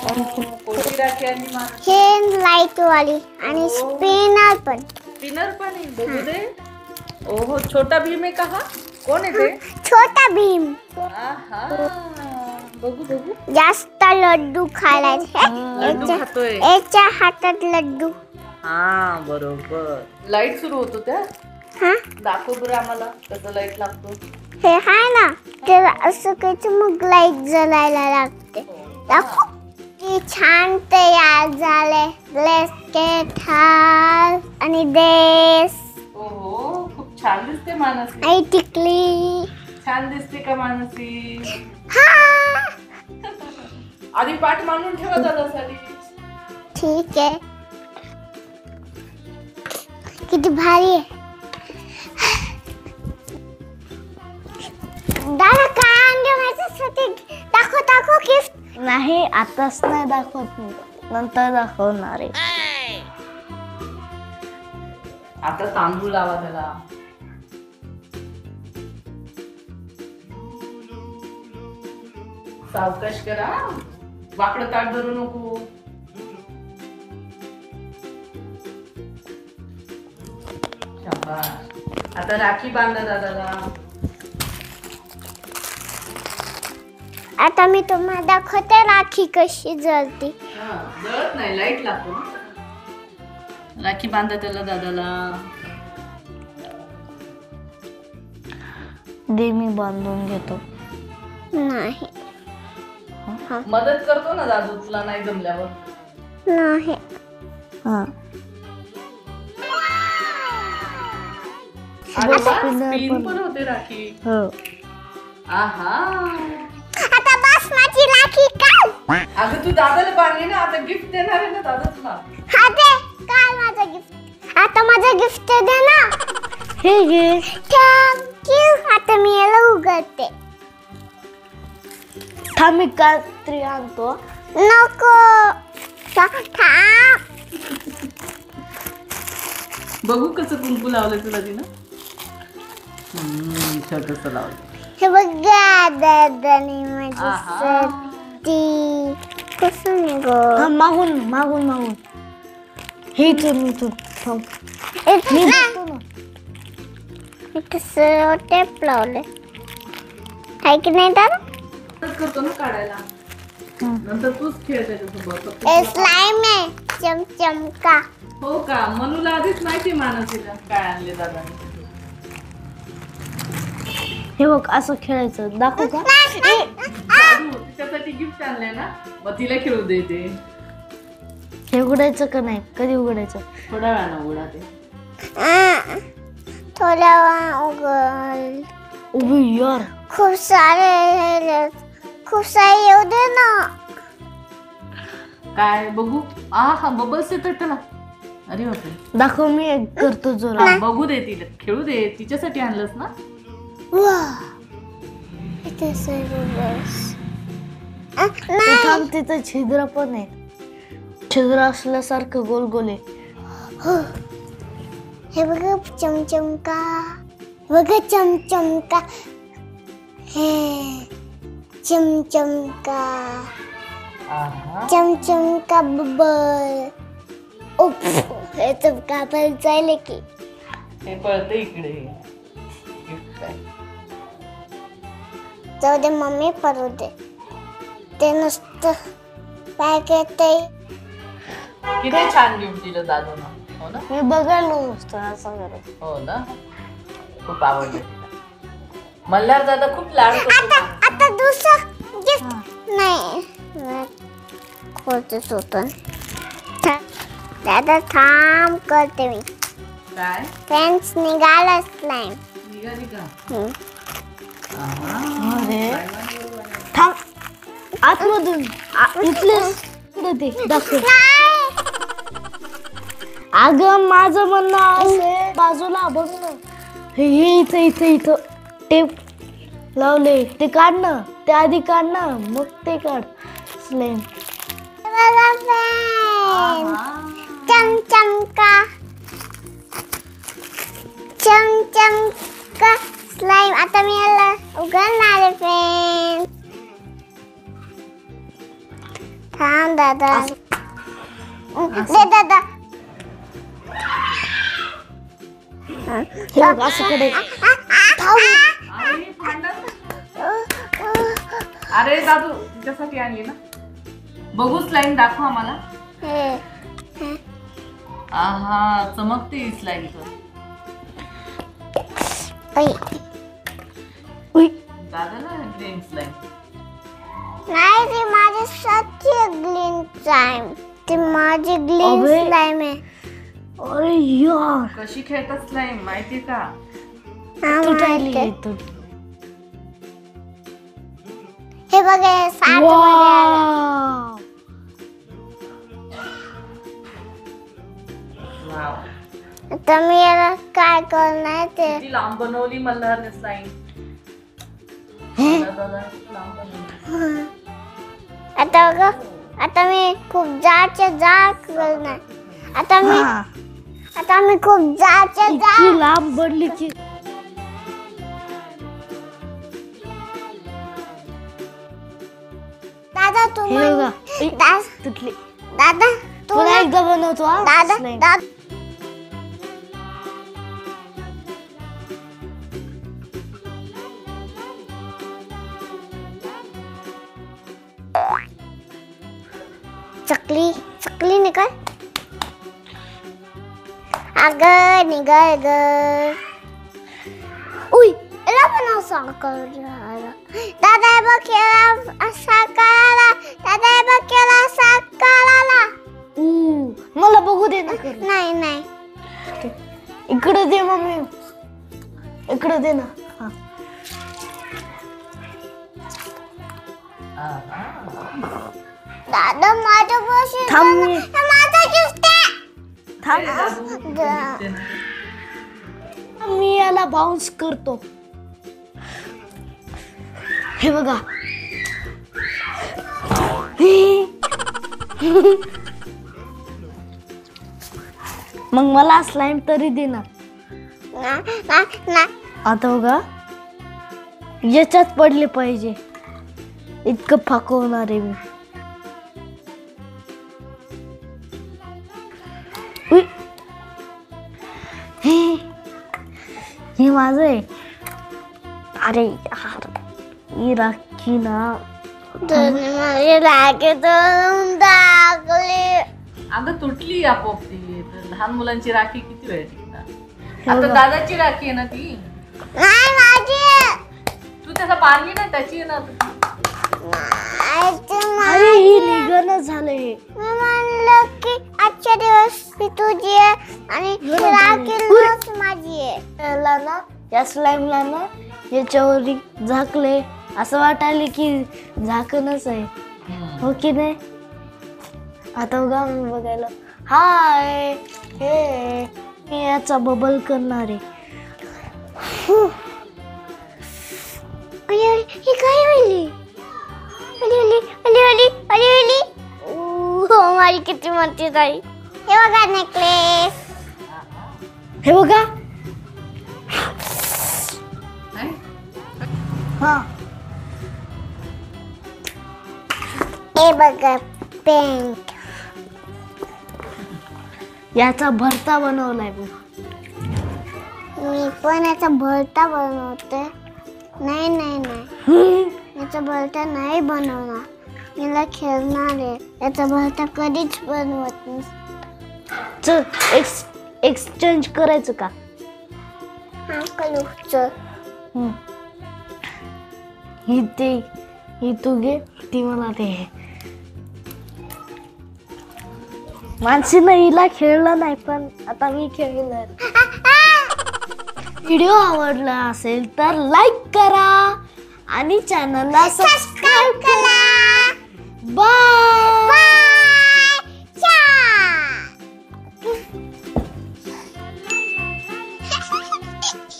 कोणती राखी आणली मानसी? हे लाईट वाली आणि स्पिनर पण. स्पिनर पण आहे, बघू दे. ओहो, छोटा भीम आहे का हा? कोण आहे ते? छोटा भीम. आहा, बघू बघू. जास्त लड्डू खायला. लड्डू खातोय. याच्या हातात लड्डू. हा बरोबर. लाईट सुरू होतो त्या. हा दाखव बरं आम्हाला कसं लाईट लागतो. हे हाय ना, ते असं काहीच मग लाईट जलायला लागते. दाखव की छान तयार झाले. ब्लेस्केट हार आणि ड्रेस. ओहो, खूप छान दिसते मानसी. आई टिकली. छान दिसते का मानसी? हा आधी पाठ मांडून ठेवा दादासाठी. ठीक आहे. किती भारी आहे. दादा काय आणलं माझ्यासाठी? दाखव दाखव गिफ्ट. नाही, आताच नाही दाखवत मी, नंतर दाखवणार आहे. आता तांदूळ लावा त्याला. सावकाश करा, वाकडं ताट धरू नको. शाबास. आता राखी बांधा दादाला. आता मी तुम्हाला दाखवते राखी कशी जळते. जळत नाही, लाईट लागतो ना. राखी बांधा त्याला दादाला. दे, मी बांधून घेतो. नाही मदत करतो ना दादू तुला नाही जमल्यावर. नाही हा, अरे वा, spinner spin पण होते राखी. हो. आहा, आता बस माझी राखी काढ. अगं तू दादाला बांधली ना, आता गिफ्ट देणार आहे ना दादा तुला. हा दे काढ माझं गिफ्ट. आता माझं गिफ्ट दे ना. हे घे. थँक्यू. आता मी याला उघडते. थांब, मी कात्री आणतो. नको थांब. बघू कसं कुंकू लावलं तुला तिनं. छोटस लावलं. हे बघा दादाने आहा. माझ्यासाठी कसं निघो. हा, मागून मागून मागून. हे इथून इथून. थांब. मी बघतो ना. कसं टेप लावले आहे की नाही दादा. करतो ना काढायला. नंतर तूच खेळ त्याच्यासोबत. हे स्लाइम आहे चमचमका. हो का, मनूला आधीच माहिती मानसीला काय आणले दादाने. हे बघ, असं खेळायचं. दाखवू का? दादू, तिच्यासाठी गिफ्ट आणलंय ना, मग तिला खेळू दे ते. हे उघडायचं का नाही? कधी उघडायचं? थोड्या वेळानं उघडा ते. थोड्या वेळा उघड. उभी यार. खूप सारे येऊ दे ना. काय बघू. हा बबल्स येतात त्याला. अरे बापरे. दाखव, मी एक करतो जोरा. बघू दे तिला, खेळू दे. तिच्यासाठी आणलंस ना. वाह, इथे सर्व बस. ते थांब, तिथं छिद्र पण आहे. छिद्र असल्यासारखं गोल गोल आहे. हे बघा चमचमका. बघा चमचमका. हे चमचमका. चमचमका बबल. उप, हे तर कापायला जायले की. हे पळतं इकडे. गिफ्ट काय. जाऊ दे मम्मी, पडू दे. ते नुसतं पॅकेट आहे. किती छान गिफ्ट दिलं दादूनं. हो ना. मी बघायला नसतं असं करत. हो ना, खूप आवडलं तिला. मल्हार दादा खूप लाड करतो. आता दुसरं गिफ्ट नाही खोलतच होतं. दादा थांब, करते मी. काय फ्रेंड्स निघाला स्लाइम. निघाली का. अरे थांब, आतमधून इथले ते दाखव. अगं, माझं म्हणणं असं बाजूला बघ ना. हे इथं इथं इथं टेप लावले. ते काढ ना, ते आधी काढ ना, मग ते काढ. स्लाइम. चमचमका. चमचमका स्लाइम. आता मी याला उघडणार आहे फ्रेंड्स. थांब दादा दे दादा हे बघ असं कडे अरे दादू तुझ्यासाठी आणली ना. बघू स्लाईम दाखव आम्हाला. आहा चमकते ही स्लाईम तर. दादाला ग्रीन स्लाईम. नाही ते माझ्यासाठी ग्रीन स्लाइम ते माझी ग्रीन अबे. स्लाइम आहे. अरे यार कशी खेळतात स्लाईम माहिती का? हा, तुटायली माहिती. आहे तू. हे बघा हे 7 मध्ये आलं. वाव. वाव. आता मी याला काय करणार ते किती लांब बनवली मल्हारने स्लाईम. हे? दादा लांब बनवली. आता बघा आता मी खूप जाडच्या जाड करणार. आता हा. मी खूप जाडच्या जाड इतकी लांब बनली की दादा तू हे म्हण- बघा ए, दा- तुटली. दादा तू पुन्हा ना- एकदा बनवतो हा दादा slime. दादा चकली चकली निकल अगं निघाल ग. उई याला पण असं करायला. दादा हे बघ याला असा करायला. दादा हे बघ याला असा करायला. मला बघू दे ना करून. नाही नाही इकडे दे मम्मी इकडे दे ना हा. दादा माझ्या बशी थांब मी. माझा दिसते. थांब दिसते ना. मी याला बाउन्स करतो. हे बघा मग मला स्लाइम तरी दे ना. ना आता बघा याच्यात पडले पाहिजे इतकं फाकवणार आहे मी. उई. हे माझं आहे. अरे यार ही राखी ना माझे लागे तर दाखले. अगं तुटली आपोआप ती. तर लहान मुलांची राखी किती वेळ टिकणार. हो आता का? दादाची राखी आहे ना ती. नाही माझी तू त्याला बांधली ना त्याची आहे ना. अरे ही निघणं झालंय. मी म्हणलं की आजच्या दिवस ही तुझी आहे आणि ही राखी रोज माझी आहे. याला ना या स्लाइमला ना याच्यावर झाकले असं वाटायले की झाकणच आहे. हो की नाही. आता बघा मी बघायला हाय हे मी याचा बबल करणार आहे. ही काय होईल माझी किती म्हणते ताई. हे बघा नेकलेस. हे बघा नाही? हा हे बघा पेंट. याचा भरता बनवलाय बघ. मी पण याचा भरता बनवते. नाही नाही नाही याचा भरता नाही बनवणार. मला खेळणार आहे. याचा भरता कधीच बनवत नाही. चल एक्सचेंज करायचं का. हा करू चल. ही तू घे ती मला दे. मानसीनं हिला खेळलं नाही पण आता मी खेळणार. व्हिडिओ आवडला असेल तर लाईक करा आणि चॅनलला सबस्क्राईब करा.